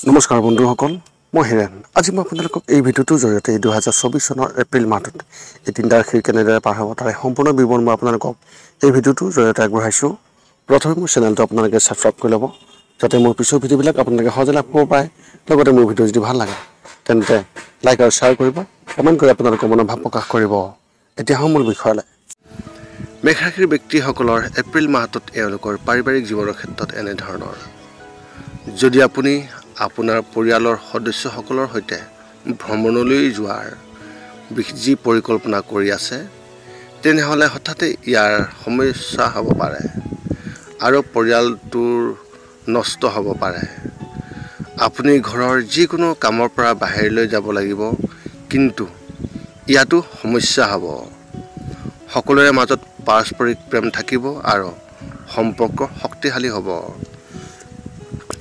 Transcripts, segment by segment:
নমস্কাৰ বন্ধুসকল, মই হিৰেণ। আজি মই আপোনালোকক এই ভিডিঅ'টোৰ জৰিয়তে 2024 চনৰ এপ্ৰিল মাহটোত এই 3টা ৰাশি কেনেদৰে পাৰ হ'ব তাৰে সম্পূৰ্ণ বিৱৰণ মই আপোনালোকক এই ভিডিঅ'টোৰ জৰিয়তে আগবঢ়াইছোঁ। প্ৰথমে মোৰ চেনেলটো আপোনালোকে ছাবস্ক্ৰাইব কৰি ল'ব, যাতে মোৰ পিছৰ ভিডিঅ'বিলাক আপোনালোকে সহজে লাভ কৰিব পাৰে। লগতে মোৰ ভিডিঅ' যদি ভাল লাগে তেন্তে লাইক আৰু শ্বেয়াৰ কৰিব, কমেণ্ট কৰি আপোনালোকৰ মনৰ ভাৱ প্ৰকাশ কৰিব। এতিয়া মূল বিষয়লৈ। মেষ ৰাশিৰ ব্যক্তিসকলৰ এপ্ৰিল মাহটোত এওঁলোকৰ পাৰিবাৰিক জীৱনৰ ক্ষেত্ৰত এনেধৰণৰ। যদি আপুনি আপোনাৰ পৰিয়ালৰ সদস্যসকলৰ সৈতে ভ্ৰমণলৈ যোৱাৰ যি পৰিকল্পনা কৰি আছে, তেনেহ'লে হঠাতে ইয়াৰ সমস্যা হ'ব পাৰে আৰু পৰিয়ালটোৰ নষ্ট হ'ব পাৰে। আপুনি ঘৰৰ যিকোনো কামৰ পৰা বাহিৰলৈ যাব লাগিব, কিন্তু ইয়াতো সমস্যা হ'ব। সকলোৰে মাজত পাৰস্পৰিক প্ৰেম থাকিব আৰু সম্পৰ্ক শক্তিশালী হ'ব।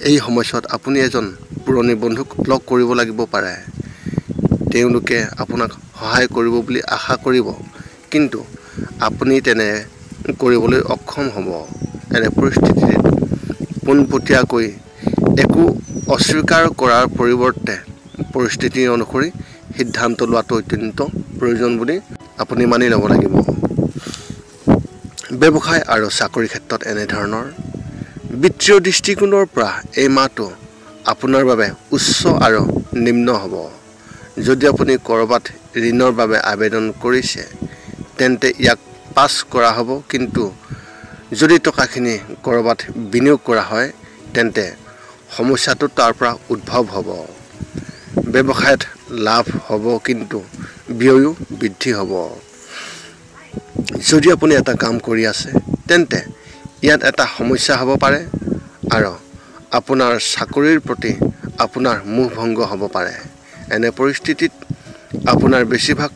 এই সময়ছোৱাত আপুনি এজন পুৰণি বন্ধুক লগ কৰিব লাগিব পাৰে। তেওঁলোকে আপোনাক সহায় কৰিব বুলি আশা কৰিব, কিন্তু আপুনি তেনে কৰিবলৈ অক্ষম হ'ব। এনে পৰিস্থিতিত পোনপটীয়াকৈ একো অস্বীকাৰ কৰাৰ পৰিৱৰ্তে পৰিস্থিতি অনুসৰি সিদ্ধান্ত লোৱাটো অত্যন্ত প্ৰয়োজন বুলি আপুনি মানি ল'ব লাগিব। ব্যৱসায় আৰু চাকৰিৰ ক্ষেত্ৰত এনেধৰণৰ। বিত্তীয় দৃষ্টিকোণৰ পৰা এই মাহটো আপোনাৰ বাবে উচ্চ আৰু নিম্ন হ'ব। যদি আপুনি ক'ৰবাত ঋণৰ বাবে আবেদন কৰিছে, তেন্তে ইয়াক পাছ কৰা হ'ব, কিন্তু যদি টকাখিনি ক'ৰবাত বিনিয়োগ কৰা হয়, তেন্তে সমস্যাটো তাৰ পৰা উদ্ভৱ হ'ব। ব্যৱসায়ত লাভ হ'ব, কিন্তু ব্যয়ো বৃদ্ধি হ'ব। যদি আপুনি এটা কাম কৰি আছে, তেন্তে ইয়াত এটা সমস্যা হ'ব পাৰে আৰু আপোনাৰ চাকৰিৰ প্ৰতি আপোনাৰ মোহভংগ হ'ব পাৰে। এনে পৰিস্থিতিত আপোনাৰ বেছিভাগ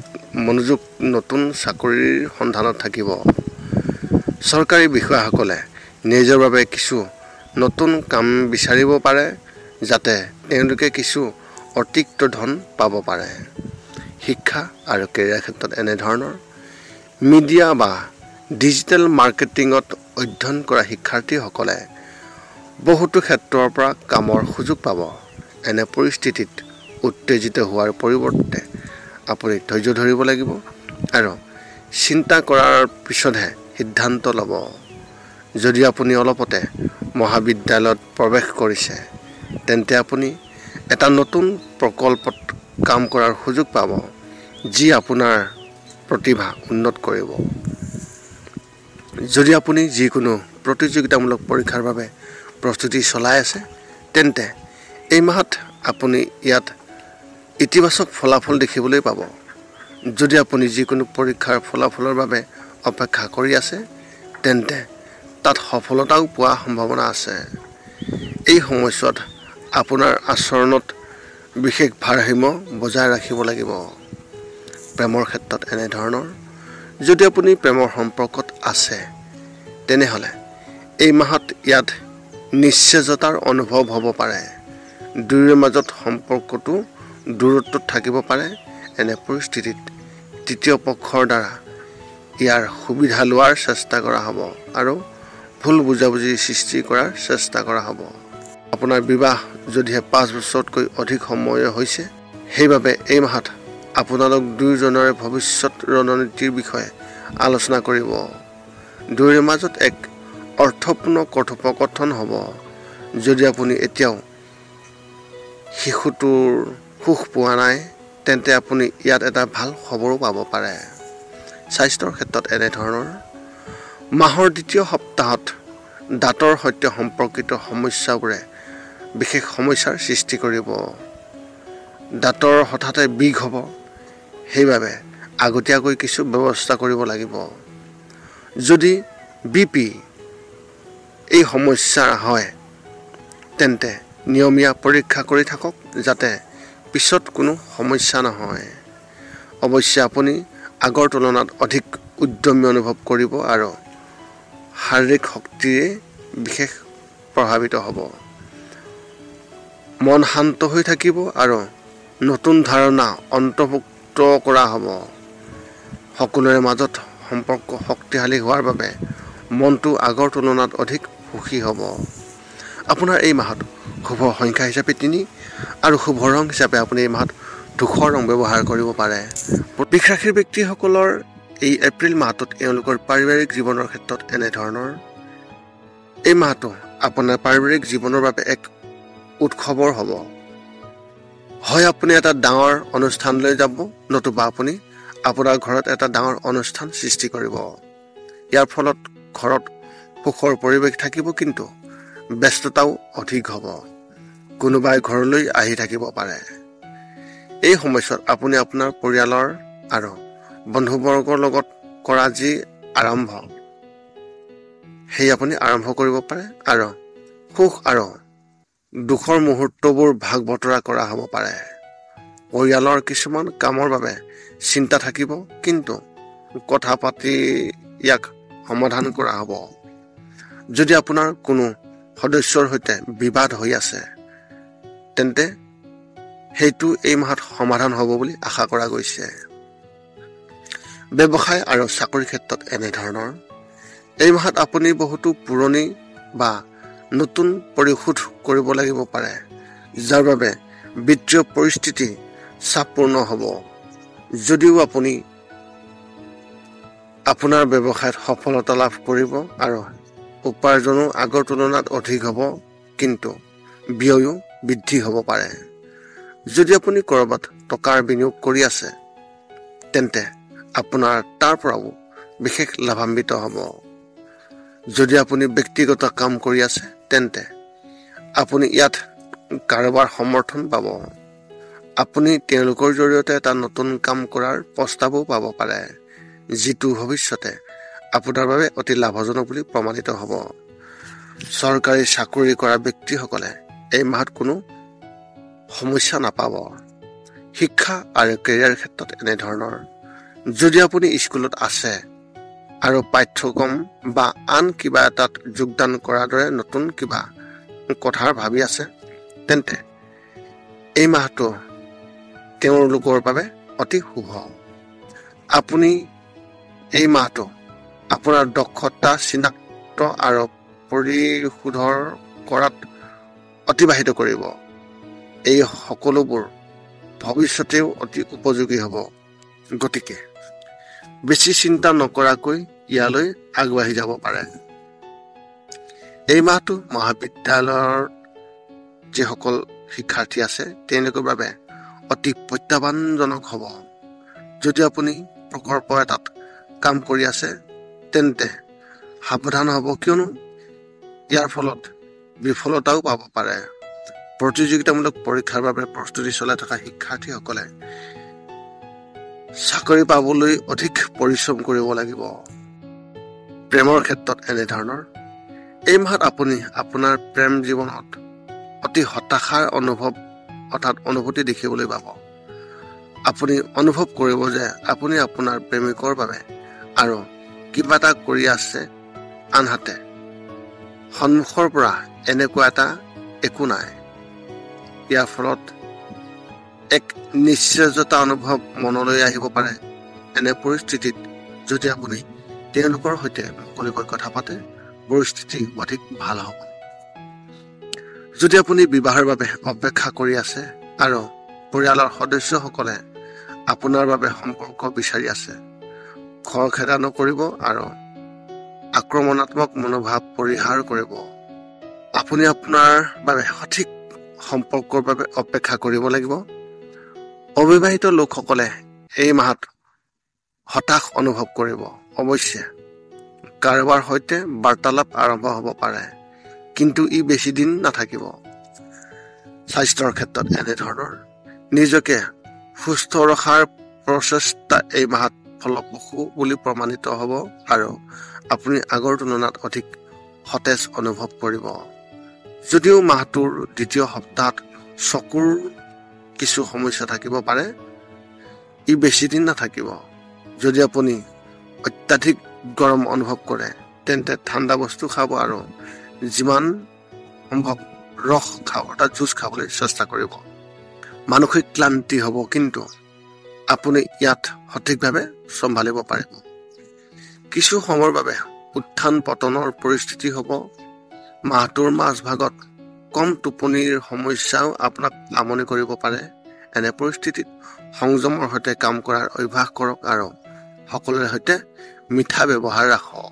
মনোযোগ নতুন চাকৰিৰ সন্ধানত থাকিব। চৰকাৰী বিষয়াসকলে নিজৰ বাবে কিছু নতুন কাম বিচাৰিব পাৰে, যাতে তেওঁলোকে কিছু অতিৰিক্ত ধন পাব পাৰে। শিক্ষা আৰু কেৰিয়াৰ ক্ষেত্ৰত এনেধৰণৰ। মিডিয়া বা ডিজিটেল মাৰ্কেটিঙত অধ্যয়ন কৰা শিক্ষাৰ্থীসকলে বহুতো ক্ষেত্ৰৰ পৰা কামৰ সুযোগ পাব। এনে পৰিস্থিতিত উত্তেজিত হোৱাৰ পৰিৱৰ্তে আপুনি ধৈৰ্য ধৰিব লাগিব আৰু চিন্তা কৰাৰ পিছতহে সিদ্ধান্ত ল'ব। যদি আপুনি অলপতে মহাবিদ্যালয়ত প্ৰৱেশ কৰিছে, তেন্তে আপুনি এটা নতুন প্ৰকল্পত কাম কৰাৰ সুযোগ পাব, যি আপোনাৰ প্ৰতিভা উন্নত কৰিব। যদি আপুনি যিকোনো প্ৰতিযোগিতামূলক পৰীক্ষাৰ বাবে প্ৰস্তুতি চলাই আছে, তেন্তে এই মাহত আপুনি ইয়াত ইতিবাচক ফলাফল দেখিবলৈ পাব। যদি আপুনি যিকোনো পৰীক্ষাৰ ফলাফলৰ বাবে অপেক্ষা কৰি আছে, তেন্তে তাত সফলতাও পোৱাৰ সম্ভাৱনা আছে। এই সময়ছোৱাত আপোনাৰ আচৰণত বিশেষ ভাৰসাম্য বজাই ৰাখিব লাগিব। প্ৰেমৰ ক্ষেত্ৰত এনেধৰণৰ। যদি আপুনি প্ৰেমৰ সম্পৰ্কত আছে, তেনেহ'লে এই মাহত ইয়াত নিশ্চেজতাৰ অনুভৱ হ'ব পাৰে। দুয়োৰে মাজত সম্পৰ্কটো দূৰত্বত থাকিব পাৰে। এনে পৰিস্থিতিত তৃতীয় পক্ষৰ দ্বাৰা ইয়াৰ সুবিধা লোৱাৰ চেষ্টা কৰা হ'ব আৰু ভুল বুজাবুজি সৃষ্টি কৰাৰ চেষ্টা কৰা হ'ব। আপোনাৰ বিবাহ যদিহে 5 বছৰতকৈ অধিক সময় হৈছে, সেইবাবে এই মাহত আপোনালোক দুয়োজনৰে ভৱিষ্যত ৰণনীতিৰ বিষয়ে আলোচনা কৰিব। দুয়োৰে মাজত এক অৰ্থপূৰ্ণ কথোপকথন হ'ব। যদি আপুনি এতিয়াও শিশুটোৰ সুখ পোৱা নাই, তেন্তে আপুনি ইয়াত এটা ভাল খবৰো পাব পাৰে। স্বাস্থ্যৰ ক্ষেত্ৰত এনেধৰণৰ। মাহৰ দ্বিতীয় সপ্তাহত দাঁতৰ সৈতে সম্পৰ্কিত সমস্যাবোৰে বিশেষ সমস্যাৰ সৃষ্টি কৰিব। দাঁতৰ হঠাতে বিষ হ'ব, সেইবাবে আগতীয়াকৈ কিছু ব্যৱস্থা কৰিব লাগিব। যদি BP এই সমস্যা হয়, তেন্তে নিয়মীয়া পৰীক্ষা কৰি থাকক, যাতে পিছত কোনো সমস্যা নহয়। অৱশ্যে আপুনি আগৰ তুলনাত অধিক উদ্যমী অনুভৱ কৰিব আৰু শাৰীৰিক শক্তিৰে বিশেষ প্ৰভাৱিত হ'ব। মন শান্ত হৈ থাকিব আৰু নতুন ধাৰণা অন্তৰ্ভুক্ত কৰা হ'ব। সকলোৰে মাজত সম্পৰ্ক শক্তিশালী হোৱাৰ বাবে মনটো আগৰ তুলনাত অধিক সুখী হ'ব। আপোনাৰ এই মাহত শুভ সংখ্যা হিচাপে 3 আৰু শুভ ৰং হিচাপে আপুনি এই মাহত ধূসৰ ৰং ব্যৱহাৰ কৰিব পাৰে। বৃষ ৰাশিৰ ব্যক্তিসকলৰ এই এপ্ৰিল মাহটোত এওঁলোকৰ পাৰিবাৰিক জীৱনৰ ক্ষেত্ৰত এনেধৰণৰ। এই মাহটো আপোনাৰ পাৰিবাৰিক জীৱনৰ বাবে এক উৎসৱৰ হ'ব। হয় আপুনি এটা ডাঙৰ অনুষ্ঠানলৈ যাব, নতুবা আপুনি আপোনাৰ ঘৰত এটা ডাঙৰ অনুষ্ঠান সৃষ্টি কৰিব। ইয়াৰ ফলত ঘৰত সুখৰ পৰিৱেশ থাকিব, কিন্তু ব্যস্ততাও অধিক হ'ব। কোনোবাই ঘৰলৈ আহি থাকিব পাৰে। এই সময়ছোৱাত আপুনি আপোনাৰ পৰিয়ালৰ আৰু বন্ধুবৰ্গৰ লগত কৰা যি আৰম্ভ, সেই আপুনি আৰম্ভ কৰিব পাৰে আৰু সুখ আৰু দুখৰ মুহূৰ্তবোৰ ভাগ বতৰা কৰা হ'ব পাৰে। পৰিয়ালৰ কিছুমান কামৰ বাবে চিন্তা থাকিব, কিন্তু কথা পাতি ইয়াক সমাধান কৰা হ'ব। যদি আপোনাৰ কোনো সদস্যৰ সৈতে বিবাদ হৈ আছে, তেন্তে সেইটো এই মাহত সমাধান হ'ব বুলি আশা কৰা গৈছে। ব্যৱসায় আৰু চাকৰিৰ ক্ষেত্ৰত এনেধৰণৰ। এই মাহত আপুনি বহুতো পুৰণি বা নতুন পৰিশোধ কৰিব লাগিব পাৰে, যাৰ বাবে বিত্তীয় পৰিস্থিতি চাপপূৰ্ণ হ'ব। যদিও আপুনি আপোনাৰ ব্যৱসায়ত সফলতা লাভ কৰিব আৰু উপাৰ্জনো আগৰ তুলনাত অধিক হ'ব, কিন্তু ব্যয়ো বৃদ্ধি হ'ব পাৰে। যদি আপুনি ক'ৰবাত টকাৰ বিনিয়োগ কৰি আছে, তেন্তে আপোনাৰ তাৰ পৰাও বিশেষ লাভান্বিত হ'ব। যদি আপুনি ব্যক্তিগত কাম কৰি আছে, তেন্তে আপুনি ইয়াত কাৰোবাৰ সমৰ্থন পাব। আপুনি তেওঁলোকৰ জৰিয়তে এটা নতুন কাম কৰাৰ প্ৰস্তাৱো পাব পাৰে, যিটো ভৱিষ্যতে আপোনাৰ বাবে অতি লাভজনক বুলি প্ৰমাণিত হ'ব। চৰকাৰী চাকৰি কৰা ব্যক্তিসকলে এই মাহত কোনো সমস্যা নাপাব। শিক্ষা আৰু কেৰিয়াৰ ক্ষেত্ৰত এনেধৰণৰ। যদি আপুনি স্কুলত আছে আৰু পাঠ্যক্ৰম বা আন কিবা এটাত যোগদান কৰাৰ দৰে নতুন কিবা কথাৰ ভাবি আছে, তেন্তে এই মাহটো তেওঁলোকৰ বাবে অতি শুভ। আপুনি এই মাহটো আপোনাৰ দক্ষতা চিনাক্ত আৰু পৰিশোধৰ কৰাত অতিবাহিত কৰিব। এই সকলোবোৰ ভৱিষ্যতেও অতি উপযোগী হ'ব। গতিকে বেছি চিন্তা নকৰাকৈ ইয়ালৈ আগবাঢ়ি যাব পাৰে। এই মাহটো মহাবিদ্যালয়ৰ যিসকল শিক্ষাৰ্থী আছে, তেওঁলোকৰ বাবে অতি প্ৰত্যাহ্বানজনক হ'ব। যদি আপুনি প্ৰকল্প এটাত কাম কৰি আছে, তেন্তে সাৱধান হ'ব, কিয়নো ইয়াৰ ফলত বিফলতাও পাব পাৰে। প্ৰতিযোগিতামূলক পৰীক্ষাৰ বাবে প্ৰস্তুতি চলাই থকা শিক্ষাৰ্থীসকলে চাকৰি পাবলৈ অধিক পৰিশ্ৰম কৰিব লাগিব। প্ৰেমৰ ক্ষেত্ৰত এনেধৰণৰ। এই মাহত আপুনি আপোনাৰ প্ৰেম জীৱনত অতি হতাশাৰ অনুভূতি দেখিবলৈ পাব। আপুনি অনুভৱ কৰিব যে আপুনি আপোনাৰ প্ৰেমিকৰ বাবে আৰু কিবা এটা কৰি আছে, আনহাতে সন্মুখৰ পৰা এনেকুৱা এটা একো নাই। ইয়াৰ ফলত এক নিশ্চয়তা অনুভৱ মনলৈ আহিব পাৰে। এনে পৰিস্থিতিত যদি আপুনি তেওঁলোকৰ সৈতে মুকলিকৈ কথা পাতে, পৰিস্থিতি অধিক ভাল হ'ব। যদি আপুনি বিবাহৰ বাবে অপেক্ষা কৰি আছে আৰু পৰিয়ালৰ সদস্যসকলে আপোনাৰ বাবে সম্পৰ্ক বিচাৰি আছে, খৰখেদা নকৰিব আৰু আক্ৰমণাত্মক মনোভাৱ পৰিহাৰ কৰিব। আপুনি আপোনাৰ বাবে সঠিক সম্পৰ্কৰ বাবে অপেক্ষা কৰিব লাগিব। অবিবাহিত লোকসকলে এই মাহত হতাশ অনুভৱ কৰিব। অৱশ্যে কাৰোবাৰ সৈতে বাৰ্তালাপ আৰম্ভ হ'ব পাৰে, কিন্তু ই বেছি দিন নাথাকিব। স্বাস্থ্যৰ ক্ষেত্ৰত এনেধৰণৰ। নিজকে সুস্থ ৰখাৰ প্ৰচেষ্টা এই মাহত ফলপ্ৰসূ বুলি প্ৰমাণিত হ'ব আৰু আপুনি আগৰ তুলনাত অধিক সতেজ অনুভৱ কৰিব। যদিও মাহটোৰ দ্বিতীয় সপ্তাহত চকুৰ কিছু সমস্যা থাকিব পাৰে, ই বেছি দিন নাথাকিব। যদি আপুনি অত্যাধিক গৰম অনুভৱ কৰে, তেন্তে ঠাণ্ডা বস্তু খাব আৰু যিমান সম্ভৱ ৰস খাব, অৰ্থাৎ জুচ খাবলৈ চেষ্টা কৰিব। মানসিক ক্লান্তি হ'ব, কিন্তু আপুনি ইয়াত সঠিকভাৱে চম্ভালিব পাৰিব। কিছু সময়ৰ বাবে উত্থান পতনৰ পৰিস্থিতি হ'ব। মাহটোৰ মাজভাগত কম টোপনিৰ সমস্যাও আপোনাক আমনি কৰিব পাৰে। এনে পৰিস্থিতিত সংযমৰ সৈতে কাম কৰাৰ অভ্যাস কৰক আৰু সকলোৰে সৈতে মিঠা ব্যৱহাৰ ৰাখক।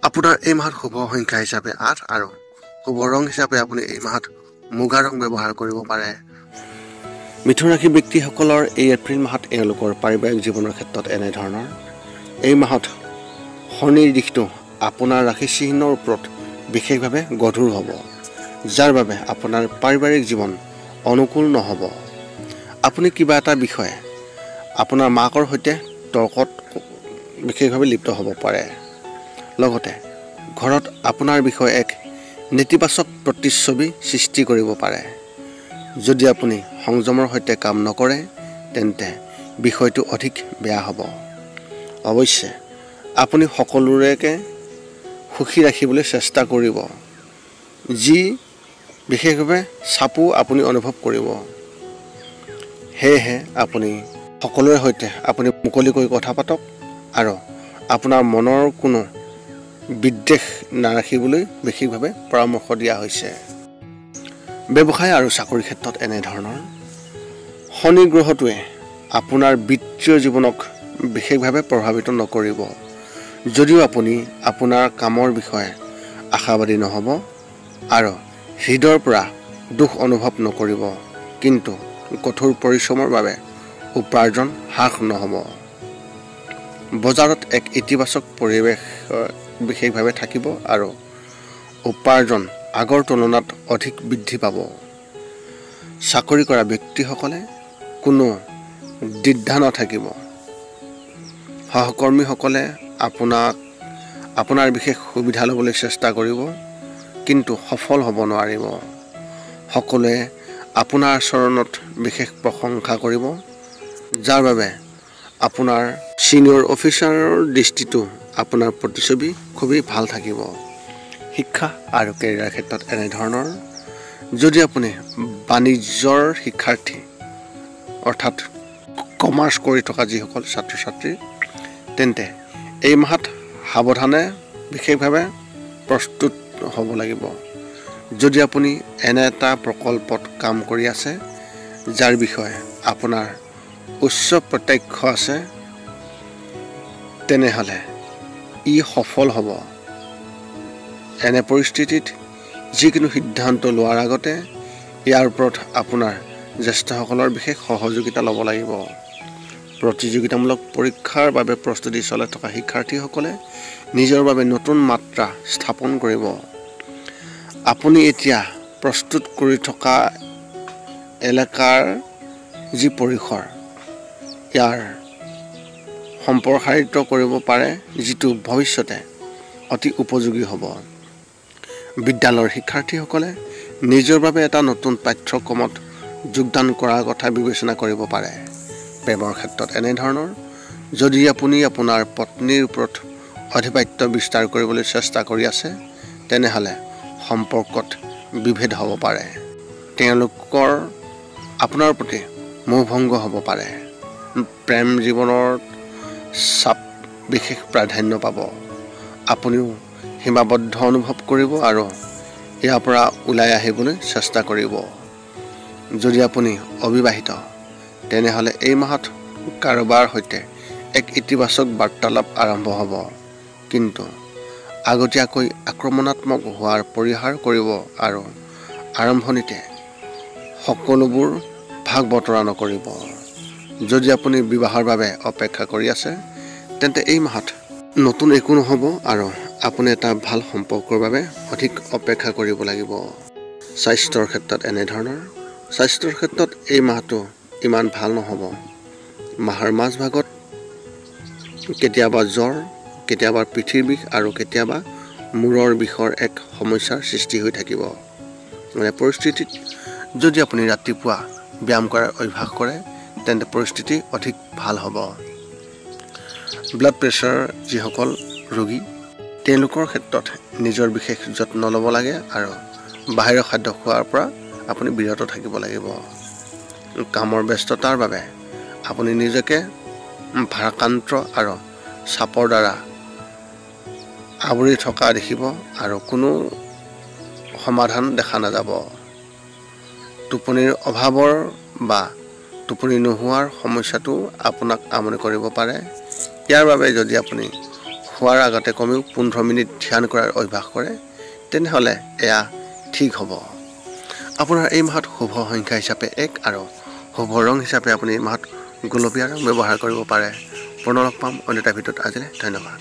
আপোনাৰ এই মাহত শুভ সংখ্যা হিচাপে 8 আৰু শুভ ৰং হিচাপে আপুনি এই মাহত মুগা ৰং ব্যৱহাৰ কৰিব পাৰে। মিথুন ৰাশি ব্যক্তিসকলৰ এই এপ্ৰিল মাহত এওঁলোকৰ পাৰিবাৰিক জীৱনৰ ক্ষেত্ৰত এনেধৰণৰ। এই মাহত শনিৰ দিশটো আপোনাৰ ৰাশি চিহ্নৰ ওপৰত বিশেষভাৱে গধুৰ হ'ব, যাৰ বাবে আপোনাৰ পাৰিবাৰিক জীৱন অনুকূল নহ'ব। আপুনি কিবা এটা বিষয়ে আপোনাৰ মাকৰ সৈতে তৰ্কত বিশেষভাৱে লিপ্ত হ'ব পাৰে। লগতে ঘৰত আপোনাৰ বিষয়ে এক নেতিবাচক প্ৰতিচ্ছবি সৃষ্টি কৰিব পাৰে। যদি আপুনি সংযমৰ সৈতে কাম নকৰে তেন্তে বিষয়টো অধিক বেয়া হ'ব। অৱশ্যে আপুনি সকলোৰেকে সুখী ৰাখিবলৈ চেষ্টা কৰিব, যি বিশেষভাৱে চাপো আপুনি অনুভৱ কৰিব। সেয়েহে আপুনি সকলোৰে সৈতে আপুনি মুকলিকৈ কথা পাতক আৰু আপোনাৰ মনৰ কোনো বিদ্বেষ নাৰাখিবলৈ বিশেষভাৱে পৰামৰ্শ দিয়া হৈছে। ব্যৱসায় আৰু চাকৰিৰ ক্ষেত্ৰত এনেধৰণৰ। শনি গ্ৰহটোৱে আপোনাৰ বিত্তীয় জীৱনক বিশেষভাৱে প্ৰভাৱিত নকৰিব। যদিও আপুনি আপোনাৰ কামৰ বিষয়ে আশাবাদী নহ'ব আৰু হৃদয়ৰ পৰা দুখ অনুভৱ নকৰিব, কিন্তু কঠোৰ পৰিশ্ৰমৰ বাবে উপাৰ্জন হ্ৰাস নহ'ব। বজাৰত এক ইতিবাচক পৰিৱেশ বিশেষভাৱে থাকিব আৰু উপাৰ্জন আগৰ তুলনাত অধিক বৃদ্ধি পাব। চাকৰি কৰা ব্যক্তিসকলে কোনো দ্বিধা নাথাকিব। সহকৰ্মীসকলে আপোনাৰ বিশেষ সুবিধা ল'বলৈ চেষ্টা কৰিব, কিন্তু সফল হ'ব নোৱাৰিব। সকলোৱে আপোনাৰ আচৰণত বিশেষ প্ৰশংসা কৰিব, যাৰ বাবে আপোনাৰ ছিনিয়ৰ অফিচাৰৰ দৃষ্টিটো আপোনাৰ প্ৰতিচ্ছবি খুবেই ভাল থাকিব। শিক্ষা আৰু কেৰিয়াৰ ক্ষেত্ৰত এনেধৰণৰ। যদি আপুনি বাণিজ্যৰ শিক্ষাৰ্থী অৰ্থাৎ কমাৰ্চ কৰি থকা যিসকল ছাত্ৰ ছাত্ৰী, তেন্তে এই মাহত সাৱধানে বিশেষভাৱে প্ৰস্তুত হ'ব লাগিব। যদি আপুনি এনে এটা প্ৰকল্পত কাম কৰি আছে যাৰ বিষয়ে আপোনাৰ উচ্চ প্ৰত্যক্ষ আছে, তেনেহ'লে ই সফল হ'ব। এনে পৰিস্থিতিত যিকোনো সিদ্ধান্ত লোৱাৰ আগতে ইয়াৰ ওপৰত আপোনাৰ জ্যেষ্ঠসকলৰ বিশেষ সহযোগিতা ল'ব লাগিব। প্ৰতিযোগিতামূলক পৰীক্ষাৰ বাবে প্ৰস্তুতি চলাই থকা শিক্ষাৰ্থীসকলে নিজৰ বাবে নতুন মাত্ৰা স্থাপন কৰিব। আপুনি এতিয়া প্ৰস্তুত কৰি থকা এলেকাৰ যি পৰিসৰ, ইয়াৰ সম্প্ৰসাৰিত কৰিব পাৰে, যিটো ভৱিষ্যতে অতি উপযোগী হ'ব। বিদ্যালয়ৰ শিক্ষাৰ্থীসকলে নিজৰ বাবে এটা নতুন পাঠ্যক্ৰমত যোগদান কৰাৰ কথা বিবেচনা কৰিব পাৰে। প্ৰেমৰ ক্ষেত্ৰত এনেধৰণৰ। যদি আপুনি আপোনাৰ পত্নীৰ ওপৰত আধিপত্য বিস্তাৰ কৰিবলৈ চেষ্টা কৰি আছে, তেনেহ'লে সম্পৰ্কত বিভেদ হ'ব পাৰে। তেওঁলোকৰ আপোনাৰ প্ৰতি মোহভংগ হ'ব পাৰে। প্ৰেম জীৱনত চাপ বিশেষ প্ৰাধান্য পাব। আপুনিও সীমাবদ্ধ অনুভৱ কৰিব আৰু ইয়াৰ পৰা ওলাই আহিবলৈ চেষ্টা কৰিব। যদি আপুনি অবিবাহিত, তেনেহ'লে এই মাহত কাৰোবাৰ সৈতে এক ইতিবাচক বাৰ্তালাপ আৰম্ভ হ'ব, কিন্তু আগতীয়াকৈ আক্ৰমণাত্মক হোৱাৰ পৰিহাৰ কৰিব আৰু আৰম্ভণিতে সকলোবোৰ ভাগ বতৰা নকৰিব। যদি আপুনি বিবাহৰ বাবে অপেক্ষা কৰি আছে, তেন্তে এই মাহত নতুন একো নহ'ব আৰু আপুনি এটা ভাল সম্পৰ্কৰ বাবে অধিক অপেক্ষা কৰিব লাগিব। স্বাস্থ্যৰ ক্ষেত্ৰত এনেধৰণৰ। স্বাস্থ্যৰ ক্ষেত্ৰত এই মাহটো ইমান ভাল নহ'ব। মাহৰ মাজভাগত কেতিয়াবা জ্বৰ, কেতিয়াবা পিঠিৰ বিষ আৰু কেতিয়াবা মূৰৰ বিষৰ এক সমস্যাৰ সৃষ্টি হৈ থাকিব। এনে পৰিস্থিতিত যদি আপুনি ৰাতিপুৱা ব্যায়াম কৰাৰ অভ্যাস কৰে, তেন্তে পৰিস্থিতি অধিক ভাল হ'ব। ব্লাড প্ৰেছাৰ যিসকল ৰোগী, তেওঁলোকৰ ক্ষেত্ৰত নিজৰ বিশেষ যত্ন ল'ব লাগে আৰু বাহিৰৰ খাদ্য খোৱাৰ পৰা আপুনি বিৰত থাকিব লাগিব। কামৰ ব্যস্ততাৰ বাবে আপুনি নিজকে ভাৰাক্ৰান্ত আৰু চাপৰ দ্বাৰা আৱৰি থকা দেখিব আৰু কোনো সমাধান দেখা নাযাব। টোপনিৰ অভাৱৰ বা টোপনি নোহোৱাৰ সমস্যাটো আপোনাক আমনি কৰিব পাৰে। ইয়াৰ বাবে যদি আপুনি শোৱাৰ আগতে কমেও 15 মিনিট ধ্যান কৰাৰ অভ্যাস কৰে তেনেহ'লে এয়া ঠিক হ'ব। আপোনাৰ এই মাহত শুভ সংখ্যা হিচাপে 1 আৰু শুভ ৰং হিচাপে আপুনি এই মাহত গোলপীয়া ৰং ব্যৱহাৰ কৰিব পাৰে। পুনৰ লগ পাম অন্য এটা ভিডিঅ'ত। আজিলৈ ধন্যবাদ।